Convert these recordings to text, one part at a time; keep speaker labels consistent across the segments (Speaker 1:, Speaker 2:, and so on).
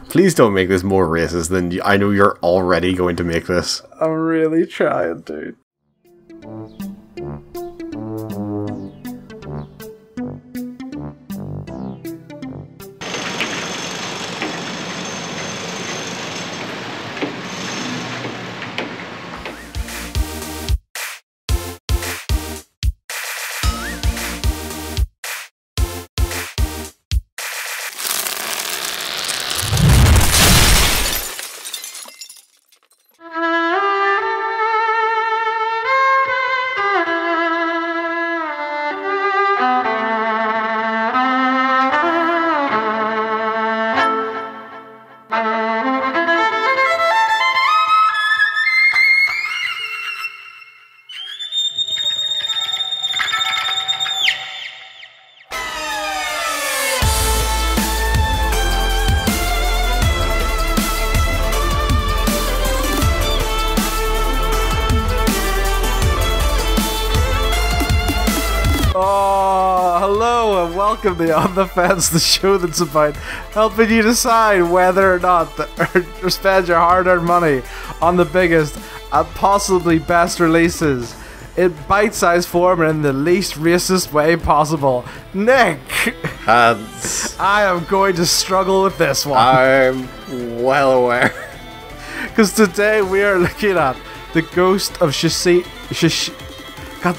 Speaker 1: Please don't make this more racist than I know you're already going to make this.
Speaker 2: I'm really trying, dude. Welcome to On the Fence, the show that's about helping you decide whether or not to spend your hard-earned money on the biggest and possibly best releases in bite-sized form and in the least racist way possible. Nick!
Speaker 1: Hands.
Speaker 2: I am going to struggle with this one.
Speaker 1: I'm well aware.
Speaker 2: Because today we are looking at the ghost of God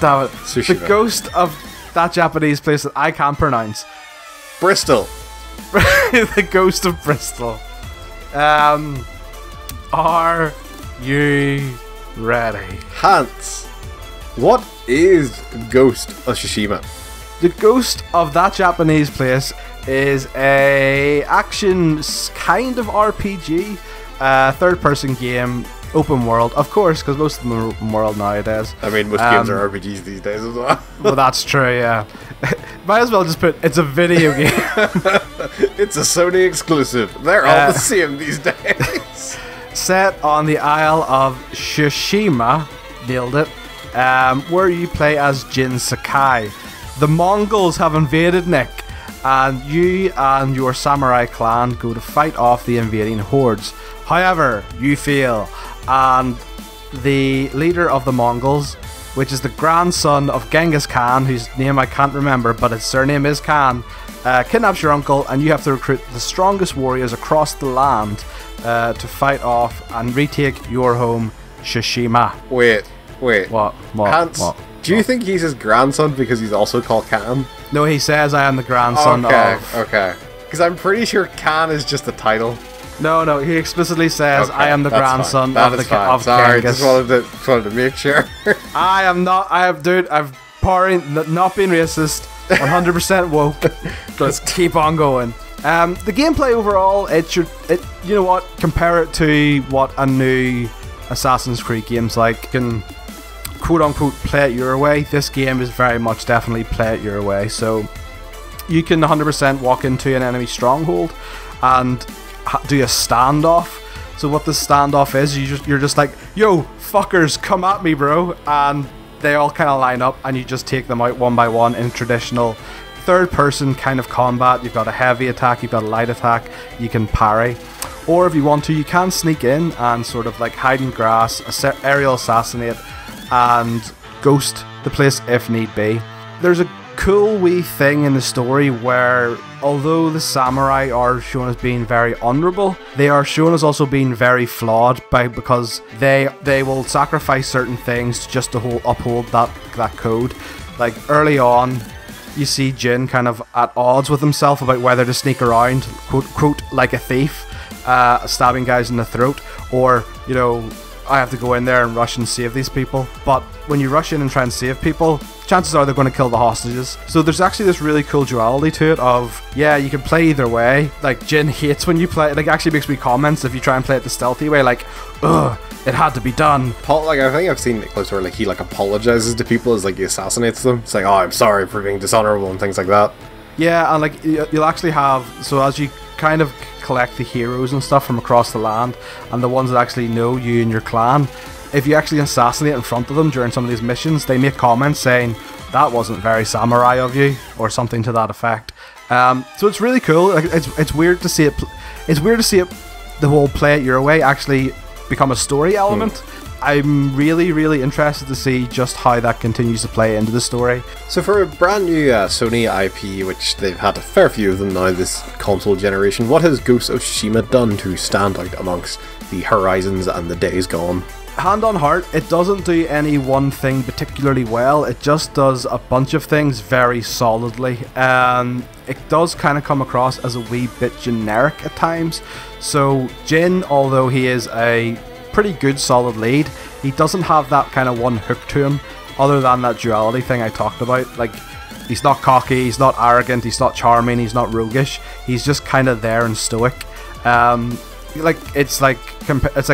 Speaker 2: damn it.
Speaker 1: Tsushima.
Speaker 2: The ghost of that Japanese place that I can't pronounce.
Speaker 1: Bristol.
Speaker 2: The ghost of Bristol. Are you ready?
Speaker 1: Hans, what is Ghost of Tsushima?
Speaker 2: The ghost of that Japanese place is a action kind of RPG, third-person game, open world, of course, because most of them are open world nowadays.
Speaker 1: I mean, most games are RPGs these days as well.
Speaker 2: Well, that's true, yeah. Might as well just put, it's a video game.
Speaker 1: It's a Sony exclusive. They're all the same these days.
Speaker 2: Set on the Isle of Tsushima, nailed it, where you play as Jin Sakai. The Mongols have invaded, Nick, and you and your samurai clan go to fight off the invading hordes. However, you fail, and the leader of the Mongols, which is the grandson of Genghis Khan, whose name I can't remember, but his surname is Khan, kidnaps your uncle, and you have to recruit the strongest warriors across the land to fight off and retake your home, Tsushima.
Speaker 1: Wait.
Speaker 2: What?
Speaker 1: Hans, do you think he's his grandson because he's also called Khan?
Speaker 2: No, he says I am the grandson of...
Speaker 1: Okay. Because I'm pretty sure Khan is just a title.
Speaker 2: No, he explicitly says, I am the grandson
Speaker 1: of
Speaker 2: Genghis.
Speaker 1: Just wanted to make sure.
Speaker 2: I've powering, not being racist, 100% woke. Let's keep on going. The gameplay overall, you know what, compare it to what a new Assassin's Creed game's like. You can, quote-unquote, play it your way. This game is very much definitely play it your way. So, you can 100% walk into an enemy stronghold and do a standoff. So what the standoff is, you're just like, yo, fuckers, come at me, bro, and they all kind of line up and you just take them out one by one in traditional third person kind of combat. You've got a heavy attack, you've got a light attack, you can parry, or if you want to, you can sneak in and sort of like hide in grass, aerial assassinate, and ghost the place if need be. There's a cool wee thing in the story where, although the samurai are shown as being very honourable, they are shown as also being very flawed because they will sacrifice certain things just to uphold that code. Like early on, you see Jin kind of at odds with himself about whether to sneak around, quote, like a thief, stabbing guys in the throat, or, you know, I have to go in there and rush and save these people. But when you rush in and try and save people, chances are they're going to kill the hostages. So there's actually this really cool duality to it of, yeah, you can play either way. Like, Jin hates when you play, like, actually makes me comments if you try and play it the stealthy way, like, ugh, it had to be done.
Speaker 1: Like, I think I've seen clips where, like, he, like, apologizes to people as, like, he assassinates them. It's like, oh, I'm sorry for being dishonorable and things like that.
Speaker 2: Yeah, and, like, you'll actually have, so as you kind of collect the heroes and stuff from across the land, and the ones that actually know you and your clan, if you actually assassinate in front of them during some of these missions, they make comments saying, that wasn't very samurai of you, or something to that effect. So it's really cool. Like, it's weird to see it. it's weird to see it, the whole play it your way, actually become a story element. I'm really, really interested to see just how that continues to play into the story.
Speaker 1: So for a brand new Sony IP, which they've had a fair few of them now this console generation, what has Ghost of Tsushima done to stand out amongst the Horizons and the Days Gone?
Speaker 2: Hand on heart, it doesn't do any one thing particularly well. It just does a bunch of things very solidly. It does kind of come across as a wee bit generic at times. So Jin, although he is a pretty good solid lead, he doesn't have that kind of one hook to him other than that duality thing I talked about. Like, he's not cocky, he's not arrogant, he's not charming, he's not roguish, he's just kind of there and stoic. It's like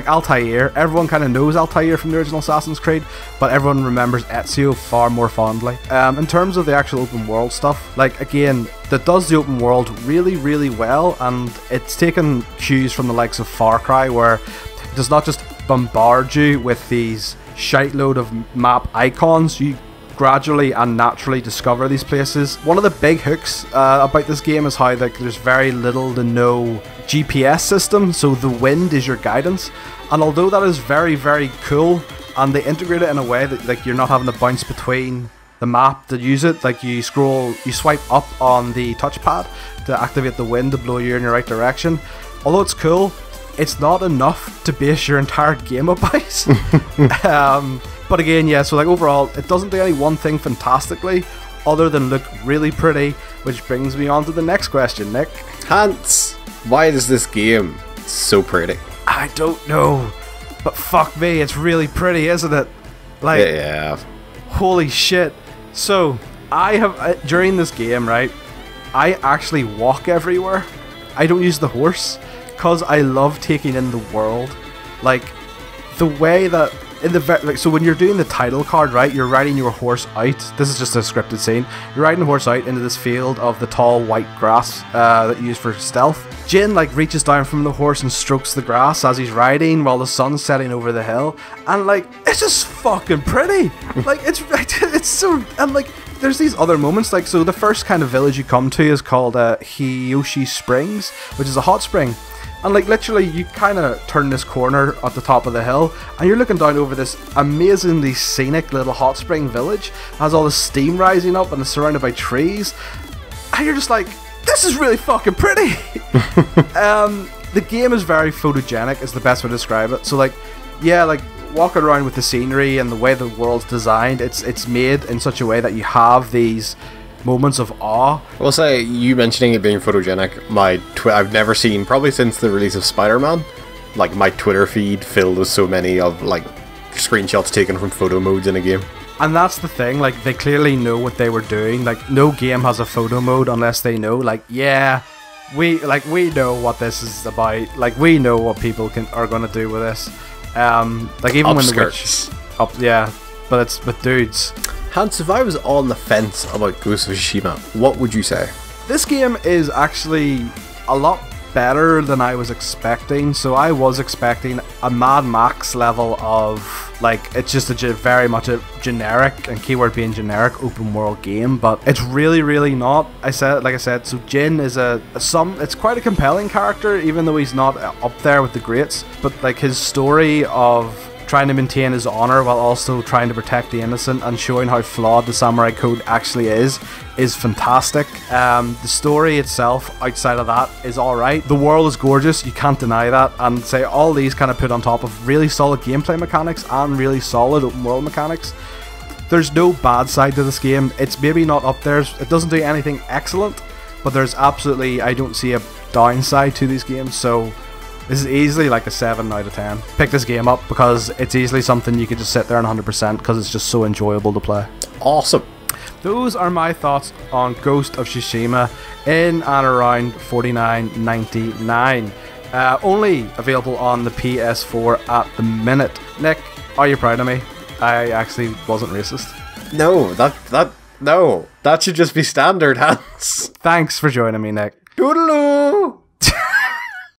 Speaker 2: Altair. Everyone kind of knows Altair from the original Assassin's Creed, but everyone remembers Ezio far more fondly. In terms of the actual open world stuff, like, again, that does the open world really, really well, and it's taken cues from the likes of Far Cry, where it does not just bombard you with these shite load of map icons. You gradually and naturally discover these places. One of the big hooks about this game is how, like, there's very little to no GPS system, so the wind is your guidance. And although that is very, very cool, and they integrate it in a way that, like, you're not having to bounce between the map to use it. Like, you swipe up on the touchpad to activate the wind to blow you in your right direction. Although it's cool, it's not enough to base your entire game about. But again, yeah, so like overall, it doesn't do any one thing fantastically other than look really pretty, which brings me on to the next question, Nick.
Speaker 1: Hans, why is this game so pretty?
Speaker 2: I don't know, but fuck me, it's really pretty, isn't it? Like,
Speaker 1: yeah.
Speaker 2: Holy shit. So, I have, during this game, right, I actually walk everywhere. I don't use the horse, because I love taking in the world. Like, the way that, so when you're doing the title card, right, you're riding your horse out. This is just a scripted scene. You're riding the horse out into this field of the tall white grass that you use for stealth. Jin, like, reaches down from the horse and strokes the grass as he's riding while the sun's setting over the hill. And, like, it's just fucking pretty. Like, it's so, and, like, there's these other moments, like, so the first kind of village you come to is called Hiyoshi Springs, which is a hot spring. And, like, literally, you kind of turn this corner at the top of the hill, and you're looking down over this amazingly scenic little hot spring village. It has all the steam rising up, and it's surrounded by trees. And you're just like, this is really fucking pretty! The game is very photogenic, is the best way to describe it. So, like, yeah, like, walking around with the scenery and the way the world's designed, it's made in such a way that you have these moments of awe.
Speaker 1: I will say, you mentioning it being photogenic, I've never seen, probably since the release of Spider-Man, like, my Twitter feed filled with so many of, like, screenshots taken from photo modes in a game.
Speaker 2: And that's the thing, like, they clearly know what they were doing. Like, no game has a photo mode unless they know, like, yeah, we know what this is about. Like, we know what people are gonna do with this. Like, even when the witch up, yeah, but it's with dudes.
Speaker 1: Hans, if I was on the fence about Ghost of Tsushima, what would you say?
Speaker 2: This game is actually a lot better than I was expecting. So I was expecting a Mad Max level of, like, it's just very much a generic, and keyword being generic, open world game, but it's really, really not. Like I said, so Jin is it's quite a compelling character, even though he's not up there with the greats, but, like, his story of trying to maintain his honor while also trying to protect the innocent and showing how flawed the samurai code actually is fantastic. The story itself, outside of that, is alright. The world is gorgeous, you can't deny that, and say all these kind of put on top of really solid gameplay mechanics and really solid open world mechanics. There's no bad side to this game. It's maybe not up there, it doesn't do anything excellent, but there's absolutely, I don't see a downside to these games, so this is easily like a 7 out of 10. Pick this game up because it's easily something you could just sit there and 100% because it's just so enjoyable to play.
Speaker 1: Awesome.
Speaker 2: Those are my thoughts on Ghost of Tsushima in and around $49.99. Only available on the PS4 at the minute. Nick, are you proud of me? I actually wasn't racist.
Speaker 1: No, that should just be standard, Hans.
Speaker 2: Thanks for joining me, Nick.
Speaker 1: Toodaloo!